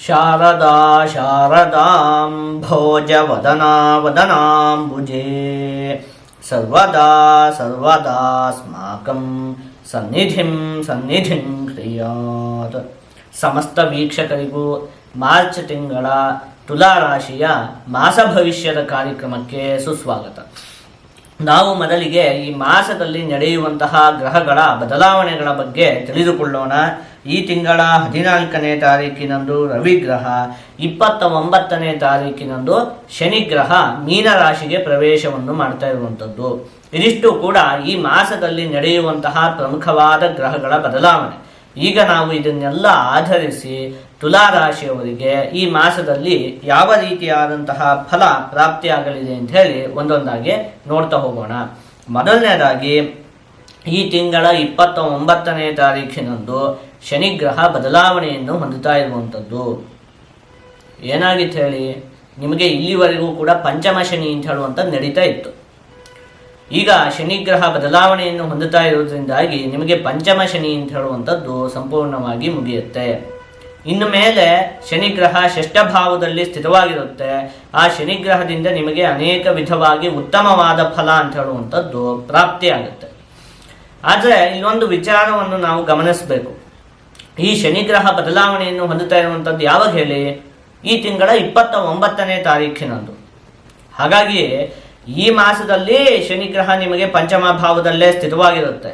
ಶಾರದಾ ಶಾರದಾಂ ಭೋಜವದನಾ ವದನಾಂಬುಜೇ ಸರ್ವದಾ ಸರ್ವದಾಸ್ಮಾಕಂ ಸನ್ನಿಧಿಂ ಸನ್ನಿಧಿಂ ಕ್ರಿಯಾತ್. ಸಮಸ್ತ ವೀಕ್ಷಕರಿಗೂ ಮಾರ್ಚ್ ತಿಂಗಳ ತುಲಾ ರಾಶಿಯ ಮಾಸ ಭವಿಷ್ಯದ ಕಾರ್ಯಕ್ರಮಕ್ಕೆ ಸುಸ್ವಾಗತ. ನಾವು ಮೊದಲಿಗೆ ಈ ಮಾಸದಲ್ಲಿ ನಡೆಯುವಂತಹ ಗ್ರಹಗಳ ಬದಲಾವಣೆಗಳ ಬಗ್ಗೆ ತಿಳಿದುಕೊಳ್ಳೋಣ. ಈ ತಿಂಗಳ 14ನೇ ತಾರೀಕಿನಂದು ರವಿಗ್ರಹ, 29ನೇ ತಾರೀಕಿನಂದು ಶನಿಗ್ರಹ ಮೀನರಾಶಿಗೆ ಪ್ರವೇಶವನ್ನು ಮಾಡ್ತಾ ಇರುವಂಥದ್ದು. ಇದಿಷ್ಟು ಕೂಡ ಈ ಮಾಸದಲ್ಲಿ ನಡೆಯುವಂತಹ ಪ್ರಮುಖವಾದ ಗ್ರಹಗಳ ಬದಲಾವಣೆ. ಈಗ ನಾವು ಇದನ್ನೆಲ್ಲ ಆಧರಿಸಿ ತುಲಾ ರಾಶಿಯವರಿಗೆ ಈ ಮಾಸದಲ್ಲಿ ಯಾವ ರೀತಿಯಾದಂತಹ ಫಲ ಪ್ರಾಪ್ತಿಯಾಗಲಿದೆ ಅಂತ ಹೇಳಿ ಒಂದೊಂದಾಗಿ ನೋಡ್ತಾ ಹೋಗೋಣ. ಮೊದಲನೇದಾಗಿ ಈ ತಿಂಗಳ 29ನೇ ತಾರೀಖಿನಂದು ಶನಿಗ್ರಹ ಬದಲಾವಣೆಯನ್ನು ಹೊಂದುತ್ತಾ ಇರುವಂಥದ್ದು. ಏನಾಗಿತ್ತು ಹೇಳಿ, ನಿಮಗೆ ಇಲ್ಲಿವರೆಗೂ ಕೂಡ ಪಂಚಮ ಶನಿ ಅಂತ ಹೇಳುವಂಥದ್ದು ನಡೀತಾ ಇತ್ತು. ಈಗ ಶನಿಗ್ರಹ ಬದಲಾವಣೆಯನ್ನು ಹೊಂದುತ್ತಾ ಇರೋದ್ರಿಂದಾಗಿ ನಿಮಗೆ ಪಂಚಮ ಶನಿ ಅಂತ ಹೇಳುವಂಥದ್ದು ಸಂಪೂರ್ಣವಾಗಿ ಮುಗಿಯುತ್ತೆ. ಇನ್ನು ಮೇಲೆ ಶನಿಗ್ರಹ ಷಷ್ಠ ಭಾವದಲ್ಲಿ ಸ್ಥಿತವಾಗಿರುತ್ತೆ. ಆ ಶನಿಗ್ರಹದಿಂದ ನಿಮಗೆ ಅನೇಕ ವಿಧವಾಗಿ ಉತ್ತಮವಾದ ಫಲ ಅಂತ ಹೇಳುವಂಥದ್ದು ಪ್ರಾಪ್ತಿಯಾಗುತ್ತೆ. ಆದರೆ ಇಲ್ಲೊಂದು ವಿಚಾರವನ್ನು ನಾವು ಗಮನಿಸಬೇಕು. ಈ ಶನಿಗ್ರಹ ಬದಲಾವಣೆಯನ್ನು ಹೊಂದುತ್ತಾ ಇರುವಂಥದ್ದು ಯಾವಾಗ ಹೇಳಿ, ಈ ತಿಂಗಳ 29ನೇ ತಾರೀಖಿನಂದು. ಹಾಗಾಗಿ ಈ ಮಾಸದಲ್ಲಿ ಶನಿಗ್ರಹ ನಿಮಗೆ ಪಂಚಮ ಭಾವದಲ್ಲೇ ಸ್ಥಿತವಾಗಿರುತ್ತೆ.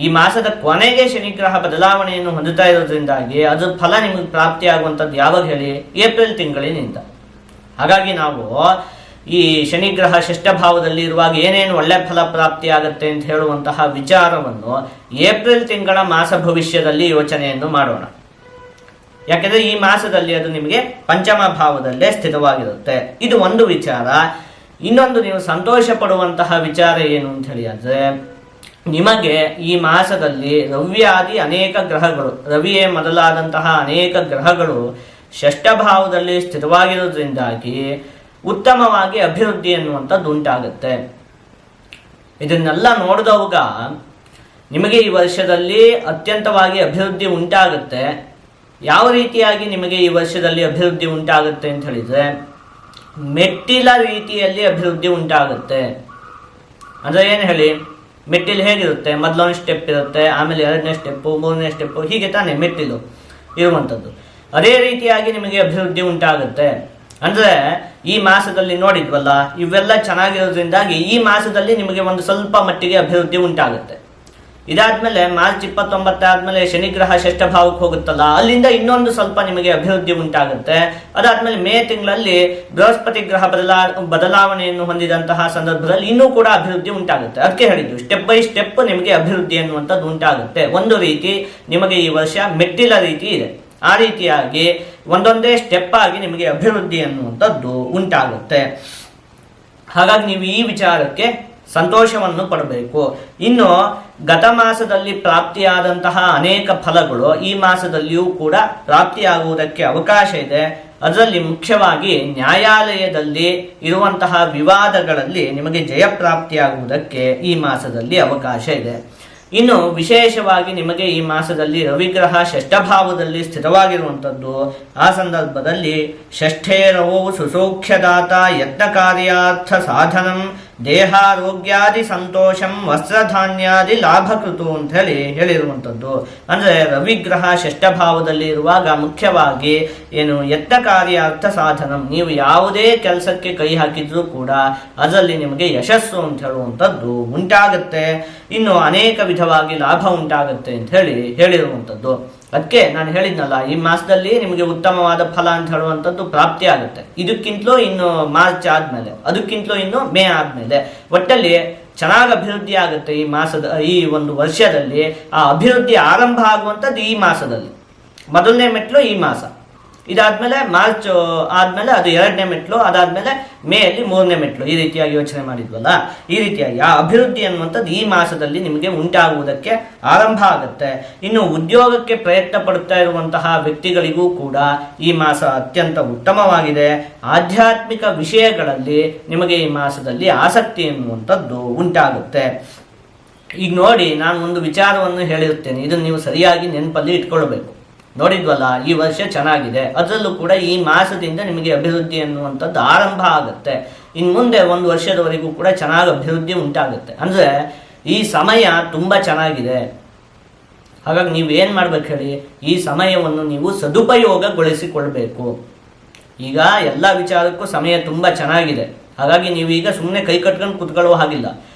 ಈ ಮಾಸದ ಕೊನೆಗೆ ಶನಿಗ್ರಹ ಬದಲಾವಣೆಯನ್ನು ಹೊಂದುತ್ತಾ ಇರೋದ್ರಿಂದಾಗಿ ಅದು ಫಲ ನಿಮಗೆ ಪ್ರಾಪ್ತಿಯಾಗುವಂಥದ್ದು ಯಾವಾಗ ಹೇಳಿ, ಏಪ್ರಿಲ್ ತಿಂಗಳಿನಿಂದ. ಹಾಗಾಗಿ ನಾವು ಈ ಶನಿಗ್ರಹ ಷಷ್ಠ ಭಾವದಲ್ಲಿ ಇರುವಾಗ ಏನೇನು ಒಳ್ಳೆ ಫಲ ಪ್ರಾಪ್ತಿಯಾಗತ್ತೆ ಅಂತ ಹೇಳುವಂತಹ ವಿಚಾರವನ್ನು ಏಪ್ರಿಲ್ ತಿಂಗಳ ಮಾಸ ಭವಿಷ್ಯದಲ್ಲಿ ಯೋಚನೆಯನ್ನು ಮಾಡೋಣ. ಯಾಕೆಂದ್ರೆ ಈ ಮಾಸದಲ್ಲಿ ಅದು ನಿಮಗೆ ಪಂಚಮ ಭಾವದಲ್ಲೇ ಸ್ಥಿತವಾಗಿರುತ್ತೆ. ಇದು ಒಂದು ವಿಚಾರ. ಇನ್ನೊಂದು ನೀವು ಸಂತೋಷ ಪಡುವಂತಹ ವಿಚಾರ ಏನು ಅಂತ ಹೇಳಿ ಅಂದ್ರೆ, ನಿಮಗೆ ಈ ಮಾಸದಲ್ಲಿ ರವ್ಯಾದಿ ಅನೇಕ ಗ್ರಹಗಳು, ರವಿಯೇ ಮೊದಲಾದಂತಹ ಅನೇಕ ಗ್ರಹಗಳು ಷಷ್ಠ ಭಾವದಲ್ಲಿ ಸ್ಥಿತವಾಗಿರೋದ್ರಿಂದಾಗಿ ಉತ್ತಮವಾಗಿ ಅಭಿವೃದ್ಧಿ ಎನ್ನುವಂಥದ್ದು ಉಂಟಾಗುತ್ತೆ. ಇದನ್ನೆಲ್ಲ ನೋಡಿದವಾಗ ನಿಮಗೆ ಈ ವರ್ಷದಲ್ಲಿ ಅತ್ಯಂತವಾಗಿ ಅಭಿವೃದ್ಧಿ ಉಂಟಾಗುತ್ತೆ. ಯಾವ ರೀತಿಯಾಗಿ ನಿಮಗೆ ಈ ವರ್ಷದಲ್ಲಿ ಅಭಿವೃದ್ಧಿ ಉಂಟಾಗುತ್ತೆ ಅಂತ ಹೇಳಿದ್ರೆ, ಮೆಟ್ಟಿಲ ರೀತಿಯಲ್ಲಿ ಅಭಿವೃದ್ಧಿ ಉಂಟಾಗುತ್ತೆ. ಅಂದರೆ ಏನು ಹೇಳಿ, ಮೆಟ್ಟಿಲು ಹೇಗಿರುತ್ತೆ, ಮೊದಲೊಂದು ಸ್ಟೆಪ್ ಇರುತ್ತೆ, ಆಮೇಲೆ 2ನೇ ಸ್ಟೆಪ್ಪು, 3ನೇ ಸ್ಟೆಪ್ಪು, ಹೀಗೆ ತಾನೇ ಮೆಟ್ಟಿಲು ಇರುವಂಥದ್ದು. ಅದೇ ರೀತಿಯಾಗಿ ನಿಮಗೆ ಅಭಿವೃದ್ಧಿ ಉಂಟಾಗುತ್ತೆ. ಅಂದರೆ ಈ ಮಾಸದಲ್ಲಿ ನೋಡಿದ್ವಲ್ಲ, ಇವೆಲ್ಲ ಚೆನ್ನಾಗಿರೋದ್ರಿಂದಾಗಿ ಈ ಮಾಸದಲ್ಲಿ ನಿಮಗೆ ಒಂದು ಸ್ವಲ್ಪ ಮಟ್ಟಿಗೆ ಅಭಿವೃದ್ಧಿ ಉಂಟಾಗುತ್ತೆ. ಇದಾದ್ಮೇಲೆ ಮಾರ್ಚ್ 29 ಆದ್ಮೇಲೆ ಶನಿಗ್ರಹ ಷಷ್ಠ ಭಾವಕ್ಕೆ ಹೋಗುತ್ತಲ್ಲ, ಅಲ್ಲಿಂದ ಇನ್ನೊಂದು ಸ್ವಲ್ಪ ನಿಮಗೆ ಅಭಿವೃದ್ಧಿ ಉಂಟಾಗುತ್ತೆ. ಅದಾದ್ಮೇಲೆ ಮೇ ತಿಂಗಳಲ್ಲಿ ಬೃಹಸ್ಪತಿ ಗ್ರಹ ಬದಲಾವಣೆಯನ್ನು ಹೊಂದಿದಂತಹ ಸಂದರ್ಭದಲ್ಲಿ ಇನ್ನೂ ಕೂಡ ಅಭಿವೃದ್ಧಿ ಉಂಟಾಗುತ್ತೆ. ಅದಕ್ಕೆ ಹೇಳಿದ್ದು ಸ್ಟೆಪ್ ಬೈ ಸ್ಟೆಪ್ ನಿಮಗೆ ಅಭಿವೃದ್ಧಿ ಅನ್ನುವಂಥದ್ದು ಉಂಟಾಗುತ್ತೆ. ಒಂದು ರೀತಿ ನಿಮಗೆ ಈ ವರ್ಷ ಮೆಟ್ಟಿಲ ರೀತಿ ಇದೆ. ಆ ರೀತಿಯಾಗಿ ಒಂದೊಂದೇ ಸ್ಟೆಪ್ ಆಗಿ ನಿಮಗೆ ಅಭಿವೃದ್ಧಿ ಅನ್ನುವಂಥದ್ದು ಉಂಟಾಗುತ್ತೆ. ಹಾಗಾಗಿ ನೀವು ಈ ವಿಚಾರಕ್ಕೆ ಸಂತೋಷವನ್ನು ಪಡಬೇಕು. ಇನ್ನು ಗತ ಮಾಸದಲ್ಲಿ ಪ್ರಾಪ್ತಿಯಾದಂತಹ ಅನೇಕ ಫಲಗಳು ಈ ಮಾಸದಲ್ಲಿಯೂ ಕೂಡ ಪ್ರಾಪ್ತಿಯಾಗುವುದಕ್ಕೆ ಅವಕಾಶ ಇದೆ. ಅದರಲ್ಲಿ ಮುಖ್ಯವಾಗಿ ನ್ಯಾಯಾಲಯದಲ್ಲಿ ಇರುವಂತಹ ವಿವಾದಗಳಲ್ಲಿ ನಿಮಗೆ ಜಯಪ್ರಾಪ್ತಿಯಾಗುವುದಕ್ಕೆ ಈ ಮಾಸದಲ್ಲಿ ಅವಕಾಶ ಇದೆ. ಇನ್ನು ವಿಶೇಷವಾಗಿ ನಿಮಗೆ ಈ ಮಾಸದಲ್ಲಿ ರವಿಗ್ರಹ ಷಷ್ಠ ಭಾವದಲ್ಲಿ ಸ್ಥಿತವಾಗಿರುವಂಥದ್ದು. ಆ ಸಂದರ್ಭದಲ್ಲಿ ಷಷ್ಠೇ ರವೋ ಸುಸೌಖ್ಯದಾತ ಯತ್ನ ಕಾರ್ಯಾರ್ಥ ಸಾಧನಂ ದೇಹಾರೋಗ್ಯಾದಿ ಸಂತೋಷಂ ವಸ್ತ್ರಧಾನ್ಯಾದಿ ಲಾಭಕೃತು ಅಂತ ಹೇಳಿರುವಂಥದ್ದು. ಅಂದರೆ ರವಿಗ್ರಹ ಷಷ್ಠ ಭಾವದಲ್ಲಿ ಇರುವಾಗ ಮುಖ್ಯವಾಗಿ ಏನು, ಯತ್ನ ಕಾರ್ಯಾರ್ಥ ಸಾಧನಂ, ನೀವು ಯಾವುದೇ ಕೆಲಸಕ್ಕೆ ಕೈ ಹಾಕಿದ್ರೂ ಕೂಡ ಅದರಲ್ಲಿ ನಿಮಗೆ ಯಶಸ್ಸು ಅಂತ ಹೇಳುವಂಥದ್ದು ಉಂಟಾಗುತ್ತೆ. ಇನ್ನು ಅನೇಕ ವಿಧವಾಗಿ ಲಾಭ ಉಂಟಾಗುತ್ತೆ ಅಂತ ಹೇಳಿರುವಂಥದ್ದು. ಅದಕ್ಕೆ ನಾನು ಹೇಳಿದ್ನಲ್ಲ, ಈ ಮಾಸದಲ್ಲಿ ನಿಮಗೆ ಉತ್ತಮವಾದ ಫಲ ಅಂತ ಹೇಳುವಂಥದ್ದು ಪ್ರಾಪ್ತಿ ಆಗುತ್ತೆ. ಇದಕ್ಕಿಂತಲೂ ಇನ್ನು ಮಾರ್ಚ್ ಆದ್ಮೇಲೆ, ಅದಕ್ಕಿಂತಲೂ ಇನ್ನು ಮೇ ಆದ್ಮೇಲೆ, ಒಟ್ಟಲ್ಲಿ ಚೆನ್ನಾಗಿ ಅಭಿವೃದ್ಧಿ ಆಗುತ್ತೆ. ಈ ಮಾಸದ ಈ ಒಂದು ವರ್ಷದಲ್ಲಿ ಆ ಅಭಿವೃದ್ಧಿ ಆರಂಭ ಆಗುವಂಥದ್ದು ಈ ಮಾಸದಲ್ಲಿ. ಮೊದಲನೇ ಮೆಟ್ಲು ಈ ಮಾಸ, ಇದಾದ್ಮೇಲೆ ಮಾರ್ಚ್ ಆದ್ಮೇಲೆ ಅದು 2ನೇ ಮೆಟ್ಲು, ಅದಾದ್ಮೇಲೆ ಮೇಯಲ್ಲಿ 3ನೇ ಮೆಟ್ಲು. ಈ ರೀತಿಯಾಗಿ ಯೋಚನೆ ಮಾಡಿದ್ವಲ್ಲ, ಈ ರೀತಿಯಾಗಿ ಆ ಅಭಿವೃದ್ಧಿ ಅನ್ನುವಂಥದ್ದು ಈ ಮಾಸದಲ್ಲಿ ನಿಮಗೆ ಉಂಟಾಗುವುದಕ್ಕೆ ಆರಂಭ ಆಗುತ್ತೆ. ಇನ್ನು ಉದ್ಯೋಗಕ್ಕೆ ಪ್ರಯತ್ನ ಪಡುತ್ತಾ ಇರುವಂತಹ ವ್ಯಕ್ತಿಗಳಿಗೂ ಕೂಡ ಈ ಮಾಸ ಅತ್ಯಂತ ಉತ್ತಮವಾಗಿದೆ. ಆಧ್ಯಾತ್ಮಿಕ ವಿಷಯಗಳಲ್ಲಿ ನಿಮಗೆ ಈ ಮಾಸದಲ್ಲಿ ಆಸಕ್ತಿ ಎನ್ನುವಂಥದ್ದು ಉಂಟಾಗುತ್ತೆ. ಈಗ ನೋಡಿ, ನಾನು ಒಂದು ವಿಚಾರವನ್ನು ಹೇಳಿರುತ್ತೇನೆ, ಇದನ್ನು ನೀವು ಸರಿಯಾಗಿ ನೆನಪಲ್ಲಿ ಇಟ್ಕೊಳ್ಬೇಕು. ನೋಡಿದ್ವಲ್ಲ, ಈ ವರ್ಷ ಚೆನ್ನಾಗಿದೆ. ಅದರಲ್ಲೂ ಕೂಡ ಈ ಮಾಸದಿಂದ ನಿಮಗೆ ಅಭಿವೃದ್ಧಿ ಅನ್ನುವಂಥದ್ದು ಆರಂಭ ಆಗುತ್ತೆ. ಇನ್ನು ಮುಂದೆ 1 ವರ್ಷದವರೆಗೂ ಕೂಡ ಚೆನ್ನಾಗಿ ಅಭಿವೃದ್ಧಿ ಉಂಟಾಗುತ್ತೆ. ಅಂದರೆ ಈ ಸಮಯ ತುಂಬ ಚೆನ್ನಾಗಿದೆ. ಹಾಗಾಗಿ ನೀವೇನು ಮಾಡ್ಬೇಕು ಹೇಳಿ, ಈ ಸಮಯವನ್ನು ನೀವು ಸದುಪಯೋಗಗೊಳಿಸಿಕೊಳ್ಬೇಕು. ಈಗ ಎಲ್ಲ ವಿಚಾರಕ್ಕೂ ಸಮಯ ತುಂಬ ಚೆನ್ನಾಗಿದೆ. ಹಾಗಾಗಿ ನೀವೀಗ ಸುಮ್ಮನೆ ಕೈ ಕಟ್ಕೊಂಡು ಕೂತ್ಕೊಳ್ಳುವ ಹಾಗಿಲ್ಲ.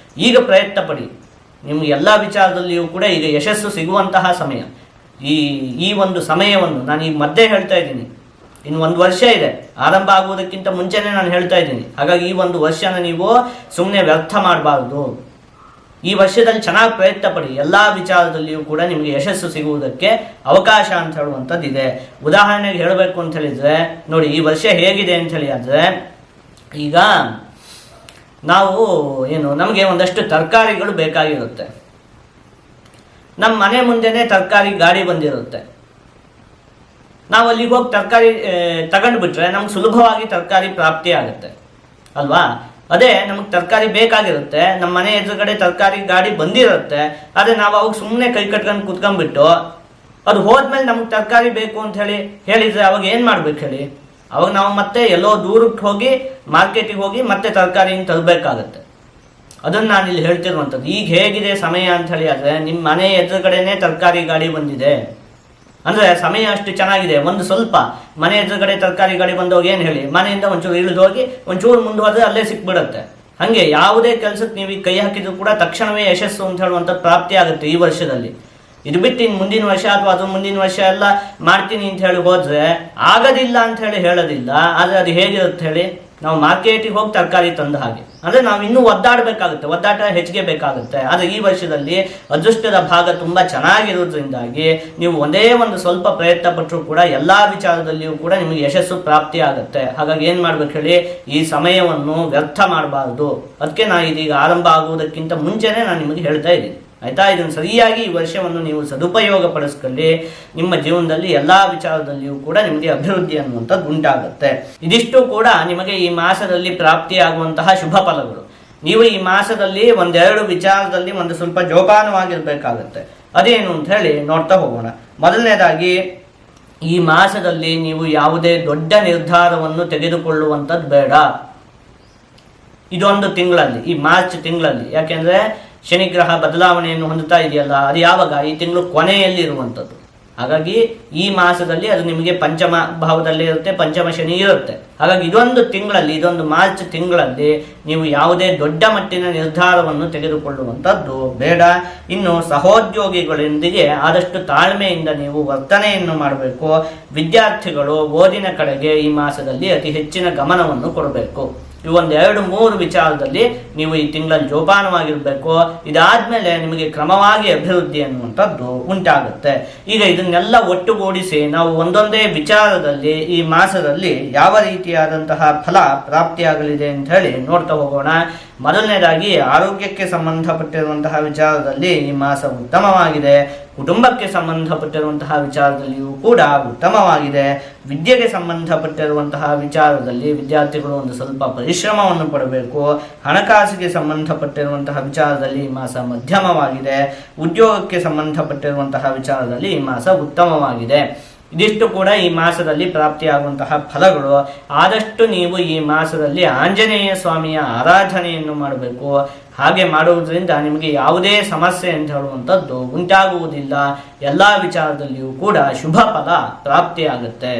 ಈಗ ಪ್ರಯತ್ನ ಪಡಿ. ನಿಮ್ಗೆ ಎಲ್ಲ ವಿಚಾರದಲ್ಲಿಯೂ ಕೂಡ ಈಗ ಯಶಸ್ಸು ಸಿಗುವಂತಹ ಸಮಯ. ಈ ಒಂದು ಸಮಯವನ್ನು ನಾನು ಈಗ ಮಧ್ಯೆ ಹೇಳ್ತಾ ಇದ್ದೀನಿ. ಇನ್ನು 1 ವರ್ಷ ಇದೆ, ಆರಂಭ ಆಗುವುದಕ್ಕಿಂತ ಮುಂಚೆನೇ ನಾನು ಹೇಳ್ತಾ ಇದ್ದೀನಿ. ಹಾಗಾಗಿ ಈ 1 ವರ್ಷನ ನೀವು ಸುಮ್ಮನೆ ವ್ಯರ್ಥ ಮಾಡಬಾರ್ದು. ಈ ವರ್ಷದಲ್ಲಿ ಚೆನ್ನಾಗಿ ಪ್ರಯತ್ನ ಪಡಿ. ಎಲ್ಲ ವಿಚಾರದಲ್ಲಿಯೂ ಕೂಡ ನಿಮಗೆ ಯಶಸ್ಸು ಸಿಗುವುದಕ್ಕೆ ಅವಕಾಶ ಅಂತ ಹೇಳುವಂಥದ್ದಿದೆ. ಉದಾಹರಣೆಗೆ ಹೇಳಬೇಕು ಅಂತ ಹೇಳಿದ್ರೆ ನೋಡಿ, ಈ ವರ್ಷ ಹೇಗಿದೆ ಅಂತ ಹೇಳಿ ಆದರೆ, ಈಗ ನಾವು ನಮಗೆ ಒಂದಷ್ಟು ತರಕಾರಿಗಳು ಬೇಕಾಗಿರುತ್ತೆ. ನಮ್ಮ ಮನೆ ಮುಂದೆನೇ ತರಕಾರಿ ಗಾಡಿ ಬಂದಿರುತ್ತೆ. ನಾವು ಅಲ್ಲಿಗೆ ಹೋಗಿ ತರಕಾರಿ ತಗೊಂಡು ಬಿಟ್ರೆ ನಮ್ಗೆ ಸುಲಭವಾಗಿ ತರಕಾರಿ ಪ್ರಾಪ್ತಿ ಆಗುತ್ತೆ ಅಲ್ವಾ. ಅದೇ ನಮಗೆ ತರಕಾರಿ ಬೇಕಾಗಿರುತ್ತೆ, ನಮ್ಮ ಮನೆ ಎದುರುಗಡೆ ತರಕಾರಿ ಗಾಡಿ ಬಂದಿರುತ್ತೆ. ಆದರೆ ನಾವು ಅವಾಗ ಸುಮ್ಮನೆ ಕೈ ಕಟ್ಕೊಂಡು ಕುತ್ಕೊಂಡ್ಬಿಟ್ಟು ಅದು ಹೋದ್ಮೇಲೆ ನಮ್ಗೆ ತರಕಾರಿ ಬೇಕು ಅಂತ ಹೇಳಿದ್ರೆ ಅವಾಗ ಏನು ಮಾಡ್ಬೇಕು ಹೇಳಿ? ಅವಾಗ ನಾವು ಮತ್ತೆ ಎಲ್ಲೋ ದೂರಕ್ಕೆ ಹೋಗಿ ಮಾರ್ಕೆಟಿಗೆ ಹೋಗಿ ಮತ್ತೆ ತರಕಾರಿನ ತರಬೇಕಾಗತ್ತೆ. ಅದನ್ನು ನಾನು ಇಲ್ಲಿ ಹೇಳ್ತಿರುವಂಥದ್ದು. ಈಗ ಹೇಗಿದೆ ಸಮಯ ಅಂತ ಹೇಳಿ ಆದರೆ, ನಿಮ್ಮ ಮನೆ ಎದುರುಗಡೆನೇ ತರಕಾರಿ ಗಾಡಿ ಬಂದಿದೆ ಅಂದರೆ ಸಮಯ ಅಷ್ಟು ಚೆನ್ನಾಗಿದೆ. ಒಂದು ಸ್ವಲ್ಪ ಮನೆ ಎದುರುಗಡೆ ತರಕಾರಿ ಗಾಡಿ ಬಂದವಾಗ ಏನು ಹೇಳಿ, ಮನೆಯಿಂದ ಒಂಚೂರು ಇಳಿದು ಹೋಗಿ ಒಂಚೂರು ಮುಂದೆ ಹೋದರೆ ಅಲ್ಲೇ ಸಿಕ್ಬಿಡುತ್ತೆ. ಹಾಗೆ ಯಾವುದೇ ಕೆಲಸಕ್ಕೆ ನೀವು ಕೈ ಹಾಕಿದ್ರು ಕೂಡ ತಕ್ಷಣವೇ ಯಶಸ್ಸು ಅಂತ ಹೇಳುವಂಥದ್ದು ಪ್ರಾಪ್ತಿ ಆಗುತ್ತೆ ಈ ವರ್ಷದಲ್ಲಿ. ಇದು ಬಿಟ್ಟು ಇನ್ನು ಮುಂದಿನ ವರ್ಷ ಅಥವಾ ಅದು ಮುಂದಿನ ವರ್ಷ ಎಲ್ಲ ಮಾಡ್ತೀನಿ ಅಂತ ಹೇಳಿ ಹೋದರೆ ಆಗೋದಿಲ್ಲ ಅಂತ ಹೇಳೋದಿಲ್ಲ. ಆದರೆ ಅದು ಹೇಗಿರುತ್ತೆ ಹೇಳಿ, ನಾವು ಮಾರ್ಕೆಟಿಗೆ ಹೋಗಿ ತರಕಾರಿ ತಂದ ಹಾಗೆ. ಅಂದರೆ ನಾವು ಇನ್ನೂ ಒದ್ದಾಡಬೇಕಾಗುತ್ತೆ, ಒದ್ದಾಟ ಹೆಚ್ಚಿಗೆ ಬೇಕಾಗುತ್ತೆ. ಆದರೆ ಈ ವರ್ಷದಲ್ಲಿ ಅದೃಷ್ಟದ ಭಾಗ ತುಂಬ ಚೆನ್ನಾಗಿರೋದ್ರಿಂದಾಗಿ ನೀವು ಒಂದೇ ಒಂದು ಸ್ವಲ್ಪ ಪ್ರಯತ್ನ ಪಟ್ಟರೂ ಕೂಡ ಎಲ್ಲ ವಿಚಾರದಲ್ಲಿಯೂ ಕೂಡ ನಿಮಗೆ ಯಶಸ್ಸು ಪ್ರಾಪ್ತಿ ಆಗುತ್ತೆ. ಹಾಗಾಗಿ ಏನು ಮಾಡ್ಬೇಕು ಹೇಳಿ, ಈ ಸಮಯವನ್ನು ವ್ಯರ್ಥ ಮಾಡಬಾರ್ದು. ಅದಕ್ಕೆ ನಾನು ಇದೀಗ ಆರಂಭ ಆಗುವುದಕ್ಕಿಂತ ಮುಂಚೆನೇ ನಾನು ನಿಮಗೆ ಹೇಳ್ತಾ ಇದ್ದೀನಿ, ಆಯಿತಾ. ಇದನ್ನು ಸರಿಯಾಗಿ ಈ ವರ್ಷವನ್ನು ನೀವು ಸದುಪಯೋಗ ಪಡಿಸ್ಕೊಳ್ಳಿ. ನಿಮ್ಮ ಜೀವನದಲ್ಲಿ ಎಲ್ಲ ವಿಚಾರದಲ್ಲಿಯೂ ಕೂಡ ನಿಮಗೆ ಅಭಿವೃದ್ಧಿ ಅನ್ನುವಂಥದ್ದು ಉಂಟಾಗುತ್ತೆ. ಇದಿಷ್ಟು ಕೂಡ ನಿಮಗೆ ಈ ಮಾಸದಲ್ಲಿ ಪ್ರಾಪ್ತಿಯಾಗುವಂತಹ ಶುಭ ಫಲಗಳು. ನೀವು ಈ ಮಾಸದಲ್ಲಿ 1-2 ವಿಚಾರದಲ್ಲಿ ಒಂದು ಸ್ವಲ್ಪ ಜೋಪಾನವಾಗಿರ್ಬೇಕಾಗತ್ತೆ. ಅದೇನು ಅಂತ ಹೇಳಿ ನೋಡ್ತಾ ಹೋಗೋಣ. ಮೊದಲನೇದಾಗಿ, ಈ ಮಾಸದಲ್ಲಿ ನೀವು ಯಾವುದೇ ದೊಡ್ಡ ನಿರ್ಧಾರವನ್ನು ತೆಗೆದುಕೊಳ್ಳುವಂಥದ್ದು ಬೇಡ ಇದೊಂದು ತಿಂಗಳಲ್ಲಿ, ಈ ಮಾರ್ಚ್ ತಿಂಗಳಲ್ಲಿ. ಯಾಕೆಂದರೆ ಶನಿಗ್ರಹ ಬದಲಾವಣೆಯನ್ನು ಹೊಂದುತ್ತಾ ಇದೆಯಲ್ಲ, ಅದು ಯಾವಾಗ? ಈ ತಿಂಗಳು ಕೊನೆಯಲ್ಲಿ ಇರುವಂಥದ್ದು. ಹಾಗಾಗಿ ಈ ಮಾಸದಲ್ಲಿ ಅದು ನಿಮಗೆ ಪಂಚಮ ಭಾವದಲ್ಲಿ ಇರುತ್ತೆ, ಪಂಚಮ ಶನಿ ಇರುತ್ತೆ. ಹಾಗಾಗಿ ಇದೊಂದು ಮಾರ್ಚ್ ತಿಂಗಳಲ್ಲಿ ನೀವು ಯಾವುದೇ ದೊಡ್ಡ ಮಟ್ಟಿನ ನಿರ್ಧಾರವನ್ನು ತೆಗೆದುಕೊಳ್ಳುವಂಥದ್ದು ಬೇಡ. ಇನ್ನು ಸಹೋದ್ಯೋಗಿಗಳೊಂದಿಗೆ ಆದಷ್ಟು ತಾಳ್ಮೆಯಿಂದ ನೀವು ವರ್ತನೆಯನ್ನು ಮಾಡಬೇಕು. ವಿದ್ಯಾರ್ಥಿಗಳು ಓದಿನ ಕಡೆಗೆ ಈ ಮಾಸದಲ್ಲಿ ಅತಿ ಹೆಚ್ಚಿನ ಗಮನವನ್ನು ಕೊಡಬೇಕು. ಈ 1-2-3 ವಿಚಾರದಲ್ಲಿ ನೀವು ಈ ತಿಂಗಳಲ್ಲಿ ಜೋಪಾನವಾಗಿರಬೇಕು. ಇದಾದ್ಮೇಲೆ ನಿಮಗೆ ಕ್ರಮವಾಗಿ ಅಭಿವೃದ್ಧಿ ಅನ್ನುವಂಥದ್ದು ಉಂಟಾಗುತ್ತೆ. ಈಗ ಇದನ್ನೆಲ್ಲ ಒಟ್ಟುಗೂಡಿಸಿ ನಾವು ಒಂದೊಂದೇ ವಿಚಾರದಲ್ಲಿ ಈ ಮಾಸದಲ್ಲಿ ಯಾವ ರೀತಿಯಾದಂತಹ ಫಲ ಪ್ರಾಪ್ತಿಯಾಗಲಿದೆ ಅಂತ ಹೇಳಿ ನೋಡ್ತಾ ಹೋಗೋಣ. ಮೊದಲನೇದಾಗಿ, ಆರೋಗ್ಯಕ್ಕೆ ಸಂಬಂಧಪಟ್ಟಿರುವಂತಹ ವಿಚಾರದಲ್ಲಿ ಈ ಮಾಸ ಉತ್ತಮವಾಗಿದೆ. ಕುಟುಂಬಕ್ಕೆ ಸಂಬಂಧಪಟ್ಟಿರುವಂತಹ ವಿಚಾರದಲ್ಲಿಯೂ ಕೂಡ ಉತ್ತಮವಾಗಿದೆ. ವಿದ್ಯೆಗೆ ಸಂಬಂಧಪಟ್ಟಿರುವಂತಹ ವಿಚಾರದಲ್ಲಿ ವಿದ್ಯಾರ್ಥಿಗಳು ಒಂದು ಸ್ವಲ್ಪ ಪರಿಶ್ರಮವನ್ನು ಪಡಬೇಕು. ಹಣಕಾಸಿಗೆ ಸಂಬಂಧಪಟ್ಟಿರುವಂತಹ ವಿಚಾರದಲ್ಲಿ ಈ ಮಾಸ ಮಧ್ಯಮವಾಗಿದೆ. ಉದ್ಯೋಗಕ್ಕೆ ಸಂಬಂಧಪಟ್ಟಿರುವಂತಹ ವಿಚಾರದಲ್ಲಿ ಈ ಮಾಸ ಉತ್ತಮವಾಗಿದೆ. ಇದಿಷ್ಟು ಕೂಡ ಈ ಮಾಸದಲ್ಲಿ ಪ್ರಾಪ್ತಿಯಾಗುವಂತಹ ಫಲಗಳು. ಆದಷ್ಟು ನೀವು ಈ ಮಾಸದಲ್ಲಿ ಆಂಜನೇಯ ಸ್ವಾಮಿಯ ಆರಾಧನೆಯನ್ನು ಮಾಡಬೇಕು. ಹಾಗೆ ಮಾಡುವುದರಿಂದ ನಿಮಗೆ ಯಾವುದೇ ಸಮಸ್ಯೆ ಅಂತ ಹೇಳುವಂಥದ್ದು ಉಂಟಾಗುವುದಿಲ್ಲ. ಎಲ್ಲ ವಿಚಾರದಲ್ಲಿಯೂ ಕೂಡ ಶುಭ ಫಲ ಪ್ರಾಪ್ತಿಯಾಗುತ್ತೆ.